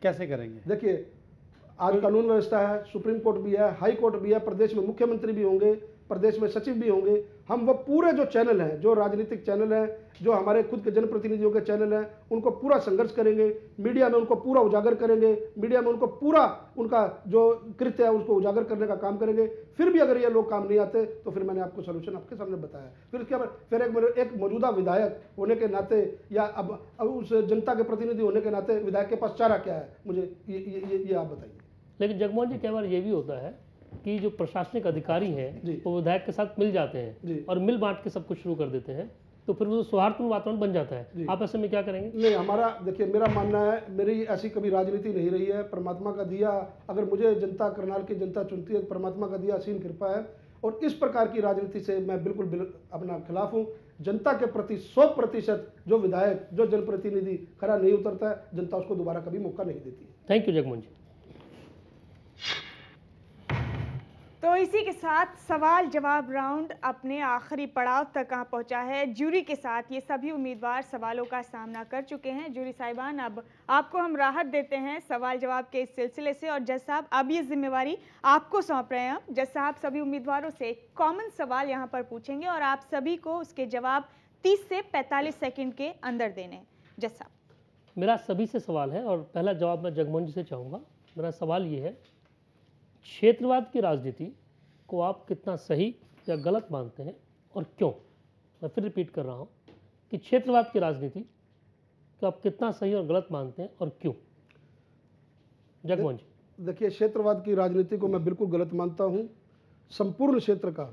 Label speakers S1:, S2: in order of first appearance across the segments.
S1: कैसे करेंगे?
S2: देखिए, आज कानून व्यवस्था है, सुप्रीम कोर्ट भी है, हाई कोर्ट भी है, प्रदेश में मुख्यमंत्री भी होंगे, प्रदेश में सचिव भी होंगे। हम वो पूरे जो चैनल हैं, जो राजनीतिक चैनल हैं, जो हमारे खुद के जनप्रतिनिधियों के चैनल हैं, उनको पूरा संघर्ष करेंगे, मीडिया में उनको पूरा उजागर करेंगे, मीडिया में उनको पूरा उनका जो कृत्य है उसको उजागर करने का काम करेंगे। फिर भी अगर ये लोग काम नहीं आते तो फिर मैंने आपको सोल्यूशन आपके सामने बताया। फिर इसके बाद फिर एक मौजूदा विधायक होने के नाते या अब उस जनता के प्रतिनिधि होने के नाते विधायक के पास चारा क्या है, मुझे ये आप बताइए।
S3: लेकिन जगमोहन जी, कई बार ये भी होता है कि जो प्रशासनिक अधिकारी हैं वो विधायक के साथ मिल जाते हैं और मिल बांट के सब कुछ शुरू कर देते हैं, तो फिर वो सौहार्दपूर्ण वातावरण बन जाता है। आप ऐसे में क्या करेंगे?
S2: नहीं, हमारा देखिए, मेरा मानना है, मेरी ऐसी कभी राजनीति नहीं रही है। परमात्मा का दिया, अगर मुझे जनता, करनाल की जनता चुनती है, परमात्मा का दिया असीम कृपा है। और इस प्रकार की राजनीति से मैं बिल्कुल अपना खिलाफ हूँ। जनता के प्रति 100% जो विधायक, जो जनप्रतिनिधि खरा नहीं उतरता है, जनता उसको दोबारा कभी मौका नहीं देती है।
S3: थैंक यू जगमोहन जी।
S4: तो इसी के साथ सवाल जवाब राउंड अपने आखिरी पड़ाव तक आ पहुंचा है। ज्यूरी के साथ ये सभी उम्मीदवार सवालों का सामना कर चुके हैं। ज्यूरी साहिबान, अब आपको हम राहत देते हैं सवाल जवाब के इस सिलसिले से, और जज साहब अब ये जिम्मेवारी आपको सौंप रहे हैं। हम जज साहब सभी उम्मीदवारों से कॉमन सवाल यहाँ पर पूछेंगे और आप सभी को उसके जवाब 30 से 45 सेकेंड के अंदर देने। जज साहब,
S3: मेरा सभी से सवाल है और पहला जवाब मैं जगमोहन जी से चाहूँगा। मेरा सवाल ये है, क्षेत्रवाद की राजनीति को आप कितना सही या गलत मानते हैं और क्यों? मैं फिर रिपीट कर रहा हूं कि क्षेत्रवाद की राजनीति को आप कितना सही और गलत मानते हैं और क्यों? जगमोहन जी।
S2: देखिए, क्षेत्रवाद की राजनीति को मैं बिल्कुल गलत मानता हूं। संपूर्ण क्षेत्र का,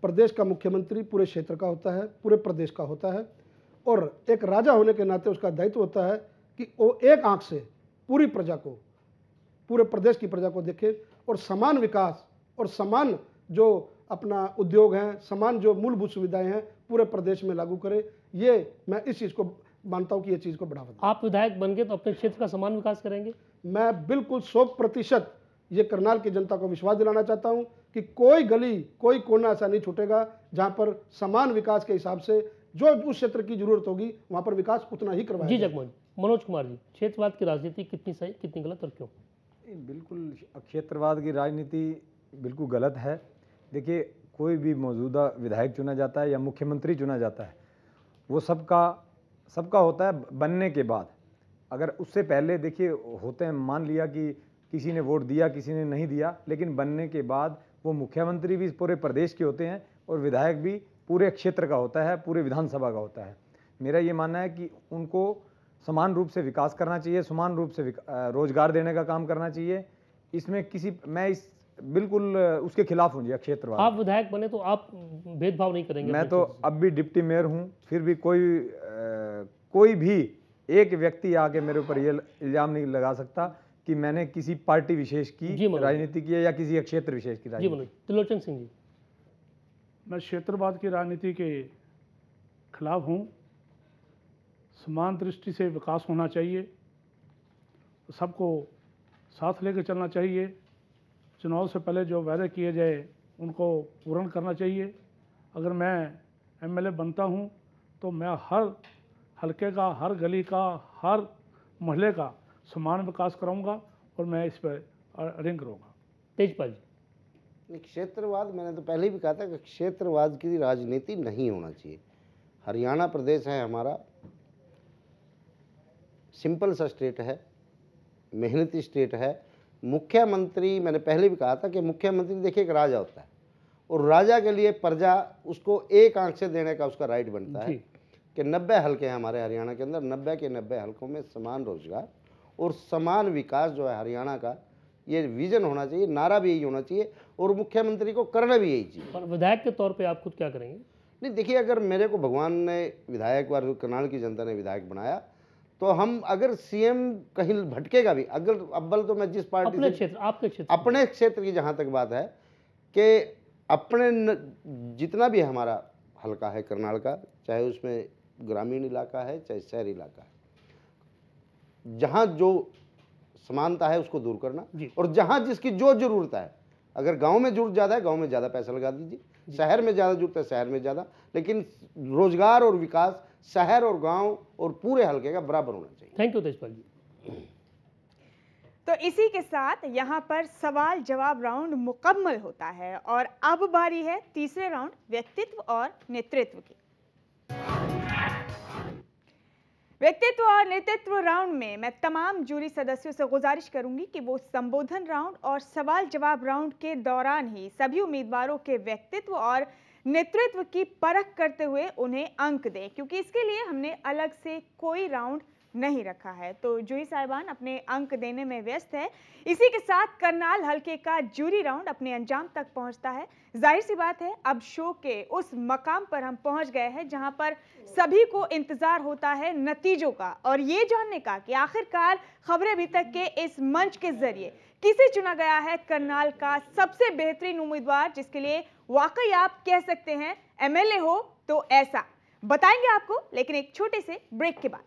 S2: प्रदेश का मुख्यमंत्री पूरे क्षेत्र का होता है, पूरे प्रदेश का होता है, और एक राजा होने के नाते उसका दायित्व होता है कि वो एक आंख से पूरी प्रजा को, पूरे प्रदेश की प्रजा को देखे और समान विकास और समान जो अपना उद्योग हैं, समान जो मूलभूत सुविधाएं हैं, पूरे प्रदेश में लागू करे। ये मैं इस चीज़ को मानता हूं कि ये चीज़ को बढ़ावा दें।
S3: आप विधायक बन गए तो अपने क्षेत्र का समान विकास करेंगे?
S2: मैं बिल्कुल 100% ये करनाल की जनता को विश्वास दिलाना चाहता हूं कि कोई गली, कोई कोना ऐसा नहीं छूटेगा जहां पर समान विकास के हिसाब से जो उस क्षेत्र की जरूरत होगी वहां पर विकास उतना ही करवाया
S3: जी जगमोहन। मनोज कुमार जी, क्षेत्रवाद की राजनीति कितनी सही, कितनी गलत और क्यों?
S5: बिल्कुल, क्षेत्रवाद की राजनीति बिल्कुल गलत है। देखिए, कोई भी मौजूदा विधायक चुना जाता है या मुख्यमंत्री चुना जाता है, वो सबका होता है बनने के बाद। अगर उससे पहले देखिए होते हैं, मान लिया कि किसी ने वोट दिया, किसी ने नहीं दिया, लेकिन बनने के बाद वो मुख्यमंत्री भी पूरे प्रदेश के होते हैं और विधायक भी पूरे क्षेत्र का होता है, पूरे विधानसभा का होता है। मेरा ये मानना है कि उनको समान रूप से विकास करना चाहिए, समान रूप से रोजगार देने का काम करना चाहिए। इसमें मैं इस बिल्कुल उसके खिलाफ हूँ जी, क्षेत्रवाद।
S3: आप विधायक बने तो आप भेदभाव नहीं करेंगे?
S5: मैं तो अब भी डिप्टी मेयर हूँ, फिर भी कोई भी एक व्यक्ति आके मेरे ऊपर ये इल्जाम नहीं लगा सकता कि मैंने किसी पार्टी विशेष की राजनीति की है या किसी क्षेत्र विशेष की राजनीति।
S3: त्रिलोचन सिंह जी।
S6: मैं क्षेत्रवाद की राजनीति के खिलाफ हूँ। समान दृष्टि से विकास होना चाहिए, सबको साथ लेकर चलना चाहिए। चुनाव से पहले जो वायदे किए जाए उनको पूर्ण करना चाहिए। अगर मैं एमएलए बनता हूं तो मैं हर हलके का, हर गली का, हर मोहल्ले का समान विकास कराऊंगा और मैं इस पर अड़िंग रहूँगा।
S3: तेजपाल जी।
S7: क्षेत्रवाद, मैंने तो पहले भी कहा था कि क्षेत्रवाद की राजनीति नहीं होना चाहिए। हरियाणा प्रदेश है हमारा, सिंपल सा स्टेट है, मेहनती स्टेट है। मुख्यमंत्री, मैंने पहले भी कहा था कि मुख्यमंत्री देखिए एक राजा होता है और राजा के लिए प्रजा उसको एक आंख से देने का उसका राइट बनता है कि 90 हलके हैं हमारे हरियाणा के अंदर, 90 के 90 हलकों में समान रोजगार और समान विकास जो है हरियाणा का, ये विजन होना चाहिए, नारा भी यही होना चाहिए और मुख्यमंत्री को करना भी यही चाहिए।
S3: पर विधायक के तौर पर आप खुद क्या करेंगे?
S7: नहीं, देखिए, अगर मेरे को भगवान ने विधायक व करनाल की जनता ने विधायक बनाया तो हम अगर सीएम कहीं भटकेगा भी, अगर अव्वल तो मैं जिस पार्टी
S3: अपने क्षेत्र, आपके क्षेत्र,
S7: अपने क्षेत्र की जहाँ तक बात है कि अपने जितना भी हमारा हलका है करनाल का, चाहे उसमें ग्रामीण इलाका है चाहे शहरी इलाका है, जहाँ जो समानता है उसको दूर करना और जहाँ जिसकी जो जरूरत है, अगर गांव में जरूरत ज़्यादा है गांव में ज़्यादा पैसा लगा दीजिए, शहर में ज़्यादा जरूरत है शहर में ज़्यादा, लेकिन रोजगार और विकास शहर और गांव और पूरे हलके का बराबर होना चाहिए।
S3: थैंक यू तेजपाल जी।
S4: तो इसी के साथ यहाँ पर सवाल जवाब राउंड मुकम्मल होता है और अब बारी है तीसरे राउंड व्यक्तित्व और नेतृत्व की। व्यक्तित्व और नेतृत्व राउंड में मैं तमाम जूरी सदस्यों से गुजारिश करूंगी कि वो संबोधन राउंड और सवाल जवाब राउंड के दौरान ही सभी उम्मीदवारों के व्यक्तित्व और नेतृत्व की परख करते हुए उन्हें अंक दें, क्योंकि इसके लिए हमने अलग से कोई राउंड नहीं रखा है। तो जूरी साहिबान अपने अंक देने में व्यस्त है। इसी के साथ करनाल हलके का जूरी राउंड अपने अंजाम तक पहुंचता है। जाहिर सी बात है अब शो के उस मकाम पर हम पहुंच गए हैं जहां पर सभी को इंतजार होता है नतीजों का और ये जानने का कि आखिरकार खबरें अभी तक के इस मंच के जरिए किसे चुना गया है करनाल का सबसे बेहतरीन उम्मीदवार, जिसके लिए वाकई आप कह सकते हैं एमएलए हो तो ऐसा। बताएंगे आपको, लेकिन एक छोटे से ब्रेक के बाद।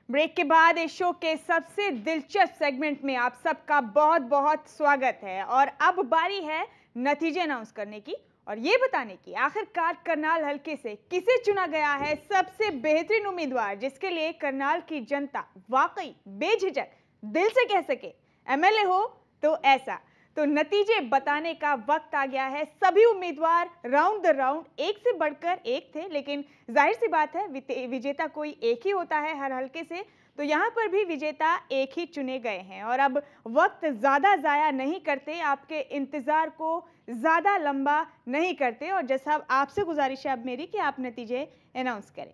S4: ब्रेक के बाद इस शो के सबसे दिलचस्प सेगमेंट में आप सबका बहुत बहुत स्वागत है और अब बारी है नतीजे अनाउंस करने की और ये बताने की आखिरकार करनाल हलके से किसे चुना गया है सबसे बेहतरीन उम्मीदवार, जिसके लिए करनाल की जनता वाकई बेझिझक दिल से कह सके एमएलए हो तो ऐसा। तो नतीजे बताने का वक्त आ गया है। सभी उम्मीदवार राउंड द राउंड एक से बढ़कर एक थे, लेकिन जाहिर सी बात है विजेता कोई एक ही होता है हर हलके से, तो यहाँ पर भी विजेता एक ही चुने गए हैं। और अब वक्त ज़्यादा ज़ाया नहीं करते, आपके इंतज़ार को ज़्यादा लंबा नहीं करते और जैसा आपसे गुजारिश है अब मेरी कि आप नतीजे अनाउंस करें।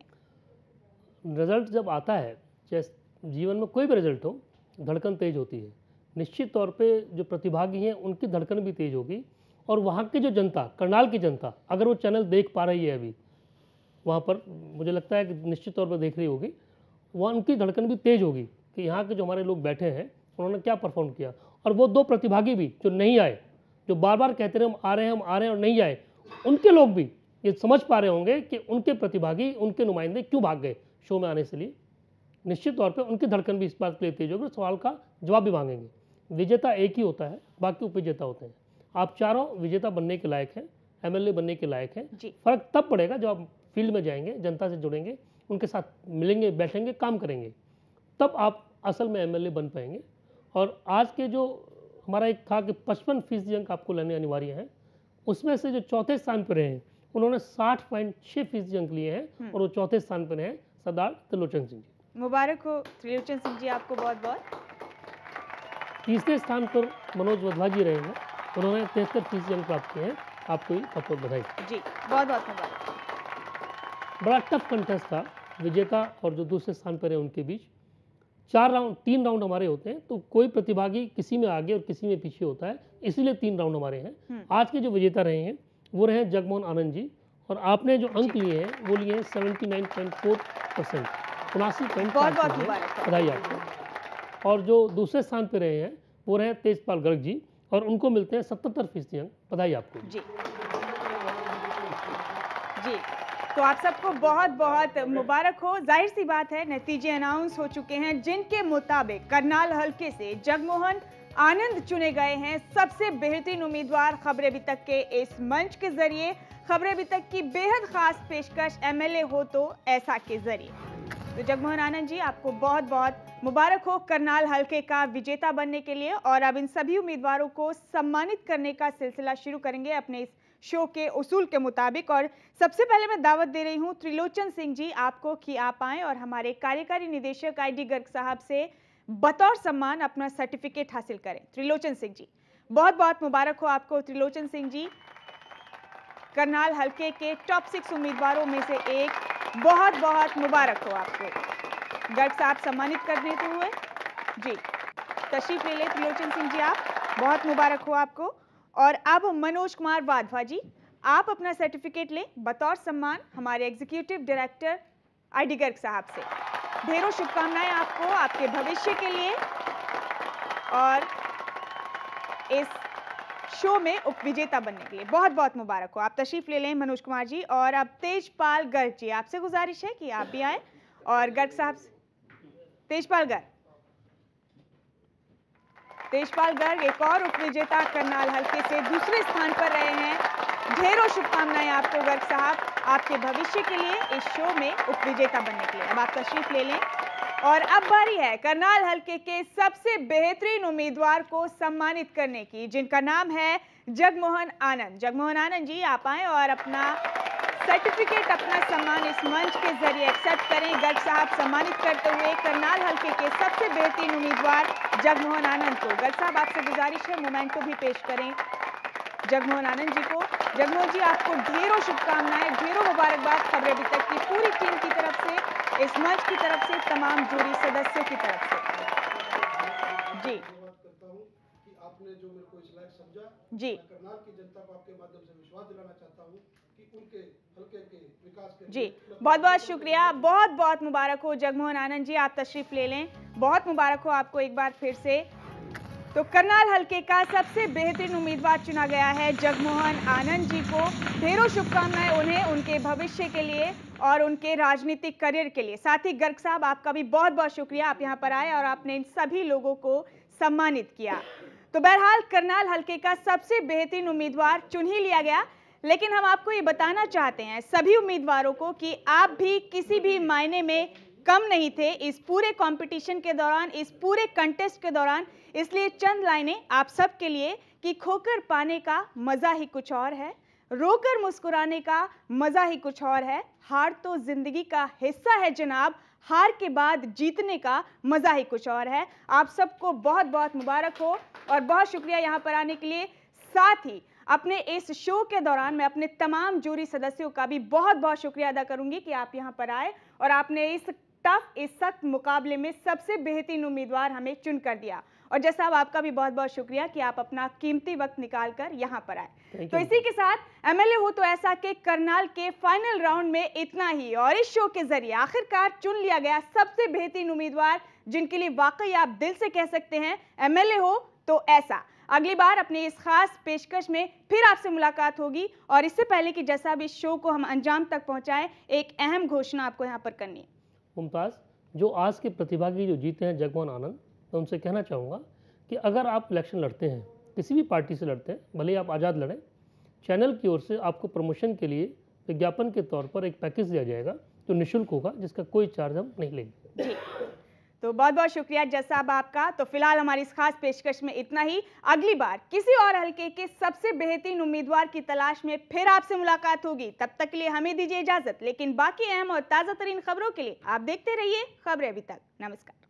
S3: रिजल्ट जब आता है, जैसे जीवन में कोई भी रिजल्ट हो, धड़कन तेज होती है। निश्चित तौर पे जो प्रतिभागी हैं उनकी धड़कन भी तेज होगी और वहाँ की जो जनता, करनाल की जनता, अगर वो चैनल देख पा रही है अभी वहाँ पर, मुझे लगता है कि निश्चित तौर पर देख रही होगी, वहाँ उनकी धड़कन भी तेज होगी कि यहाँ के जो हमारे लोग बैठे हैं उन्होंने क्या परफॉर्म किया। और वो दो प्रतिभागी भी जो नहीं आए, जो बार बार कहते रहे हम आ रहे हैं और नहीं आए, उनके लोग भी ये समझ पा रहे होंगे कि उनके प्रतिभागी, उनके नुमाइंदे क्यों भाग गए शो में आने से लिए। निश्चित तौर पर उनकी धड़कन भी इस बात के लिए तेज होगी, सवाल का जवाब भी मांगेंगे। विजेता एक ही होता है, बाकी उपविजेता होते हैं। आप चारों विजेता बनने के लायक हैं, एमएलए बनने के लायक हैं। फर्क तब पड़ेगा जब आप फील्ड में जाएंगे, जनता से जुड़ेंगे, उनके साथ मिलेंगे, बैठेंगे, काम करेंगे, तब आप असल में एमएलए बन पाएंगे। और आज के जो हमारा एक था कि 55% अंक आपको लेने अनिवार्य हैं, उसमें से जो चौथे स्थान पर रहे हैं उन्होंने 60.6% अंक लिए हैं और वो चौथे स्थान पर हैं सरदार त्रिलोचन सिंह जी।
S4: मुबारक हो त्रिलोचन सिंह जी, आपको बहुत बहुत।
S3: तीसरे स्थान पर मनोज वधवा जी रहे हैं, उन्होंने 73% अंक प्राप्त किए हैं। आपको बहुत बहुत बधाई
S4: जी, बहुत बहुत मुबारक।
S3: बड़ा टफ कंटेस्ट था विजेता और जो दूसरे स्थान पर है उनके बीच। 3 राउंड हमारे होते हैं, तो कोई प्रतिभागी किसी में आगे और किसी में पीछे होता है, इसलिए 3 राउंड हमारे हैं। आज के जो विजेता रहे हैं वो रहे जगमोहन आनंद जी और आपने जो अंक लिए हैं वो लिए हैं 79.4%, 79.5%। बधाई आपको। और जो दूसरे स्थान पर रहे हैं वो रहे तेजपाल गर्ग जी और उनको मिलते हैं 77% अंक। बधाई आपको
S4: जी। जी, तो आप सबको बहुत बहुत मुबारक हो। जाहिर सी बात है नतीजे अनाउंस हो चुके हैं, जिनके मुताबिक करनाल हलके से जगमोहन आनंद चुने गए हैं सबसे बेहतरीन उम्मीदवार। खबरें अभी तक के इस मंच के जरिए, खबरें अभी तक की बेहद खास पेशकश एमएलए हो तो ऐसा के जरिए। तो जगमोहन आनंद जी, आपको बहुत बहुत मुबारक हो करनाल हलके का विजेता बनने के लिए। और अब इन सभी उम्मीदवारों को सम्मानित करने का सिलसिला शुरू करेंगे अपने इस शो के उसूल के मुताबिक। और सबसे पहले मैं दावत दे रही हूं त्रिलोचन सिंह जी आपको कि आप आएं और हमारे कार्यकारी निदेशक आईडी गर्ग साहब से बतौर सम्मान अपना सर्टिफिकेट हासिल करें। त्रिलोचन सिंह जी, बहुत बहुत मुबारक हो आपको। त्रिलोचन सिंह जी करनाल हलके के टॉप 6 उम्मीदवारों में से एक, बहुत बहुत मुबारक हो आपको। गर्ग साहब सम्मानित करने तो हुए जी, तशरीफ ले ले त्रिलोचन सिंह जी, आप बहुत मुबारक हो आपको। और अब मनोज कुमार वाधवा जी, आप अपना सर्टिफिकेट लें बतौर सम्मान हमारे एग्जीक्यूटिव डायरेक्टर आईडी गर्ग साहब से। ढेरों शुभकामनाएं आपको, आपके भविष्य के लिए और इस शो में उपविजेता बनने के लिए। बहुत बहुत मुबारक हो। आप तशरीफ ले लें मनोज कुमार जी। और अब तेजपाल गर्ग जी, आपसे गुजारिश है कि आप भी आए। और गर्ग साहब, तेजपाल गर्ग एक और उपविजेता करनाल हल्के से दूसरे स्थान पर रहे हैं। ढेरों शुभकामनाएं आपको गर्ग साहब, आपके भविष्य के लिए, इस शो में उपविजेता बनने के लिए। अब आप तशरीफ ले लें। और अब बारी है करनाल हल्के के सबसे बेहतरीन उम्मीदवार को सम्मानित करने की, जिनका नाम है जगमोहन आनंद। जगमोहन आनंद जी, आप आएं और अपना सर्टिफिकेट, अपना सम्मान इस मंच के जरिए एक्सेप्ट करें। गर्ग साहब सम्मानित करते हुए करनाल हल्के के सबसे बेहतरीन उम्मीदवार जगमोहन आनंद को। गर्ग साहब, आपसे गुजारिश है मोमेंटो भी पेश करें जगमोहन आनंद जी को। जगमोहन जी, आपको ढेरों शुभकामनाएं, ढेरों मुबारकबाद खबरें अभी तक की पूरी टीम की तरफ से, इस मंच की तरफ से, तमाम जूरी सदस्यों की तरफ से। जी
S2: करता हूं कि आपने जो मेरे को इस लायक समझा।
S4: जी,
S2: मैं करनाल की जनता को आपके माध्यम से विश्वास दिलाना चाहता हूं कि उनके हल्के के विकास के
S4: जी, बहुत बहुत शुक्रिया। बहुत बहुत मुबारक हो जगमोहन आनंद जी, आप तशरीफ ले लें। बहुत मुबारक हो आपको एक बार फिर से। तो करनाल हल्के का सबसे बेहतरीन उम्मीदवार चुना गया है जगमोहन आनंद जी को। ढेरों शुभकामनाएं उन्हें, उनके भविष्य के लिए और उनके राजनीतिक करियर के लिए। साथ ही गर्ग साहब, आपका भी बहुत बहुत शुक्रिया, आप यहाँ पर आए और आपने इन सभी लोगों को सम्मानित किया। तो बहरहाल करनाल हल्के का सबसे बेहतरीन उम्मीदवार चुन ही लिया गया। लेकिन हम आपको ये बताना चाहते हैं सभी उम्मीदवारों को कि आप भी किसी भी मायने में कम नहीं थे इस पूरे कंपटीशन के दौरान, इस पूरे कंटेस्ट के दौरान। इसलिए चंद लाइनें आप सब के लिए कि खोकर पाने का मजा ही कुछ और है, रोकर मुस्कुराने का मजा ही कुछ और है, हार तो जिंदगी का हिस्सा है जनाब, हार के बाद जीतने का मजा ही कुछ और है। आप सबको बहुत बहुत मुबारक हो और बहुत शुक्रिया यहाँ पर आने के लिए। साथ ही अपने इस शो के दौरान मैं अपने तमाम जूरी सदस्यों का भी बहुत बहुत शुक्रिया अदा करूंगी कि आप यहाँ पर आए और आपने इस टफ, इस सख्त मुकाबले में सबसे बेहतरीन उम्मीदवार हमें चुन कर दिया। और जैसा अब आपका भी बहुत बहुत शुक्रिया कि आप अपना कीमती वक्त निकाल कर यहाँ पर आए। तो इसी के साथ एमएलए हो तो ऐसा के करनाल के फाइनल राउंड में इतना ही। और इस शो के जरिए आखिरकार चुन लिया गया सबसे बेहतरीन उम्मीदवार, जिनके लिए वाकई आप दिल से कह सकते हैं एमएलए हो तो ऐसा। अगली बार अपनी इस खास पेशकश में फिर आपसे मुलाकात होगी। और इससे पहले कि जैसा भी इस शो को हम अंजाम तक पहुंचाएं, एक अहम घोषणा आपको यहाँ पर करनी है।
S3: मुमताज़, जो आज के प्रतिभागी जो जीते हैं जगमोहन आनंद, तो उनसे कहना चाहूँगा कि अगर आप इलेक्शन लड़ते हैं, किसी भी पार्टी से लड़ते हैं, भले ही आप आज़ाद लड़ें, चैनल की ओर से आपको प्रमोशन के लिए विज्ञापन के तौर पर एक पैकेज दिया जाएगा जो निःशुल्क होगा, जिसका कोई चार्ज हम नहीं लेंगे।
S4: जी, तो बहुत बहुत शुक्रिया जज साहब आपका। तो फिलहाल हमारी इस खास पेशकश में इतना ही। अगली बार किसी और हल्के के सबसे बेहतरीन उम्मीदवार की तलाश में फिर आपसे मुलाकात होगी। तब तक के लिए हमें दीजिए इजाजत, लेकिन बाकी अहम और ताज़ा तरीन खबरों के लिए आप देखते रहिए खबरें अभी तक। नमस्कार।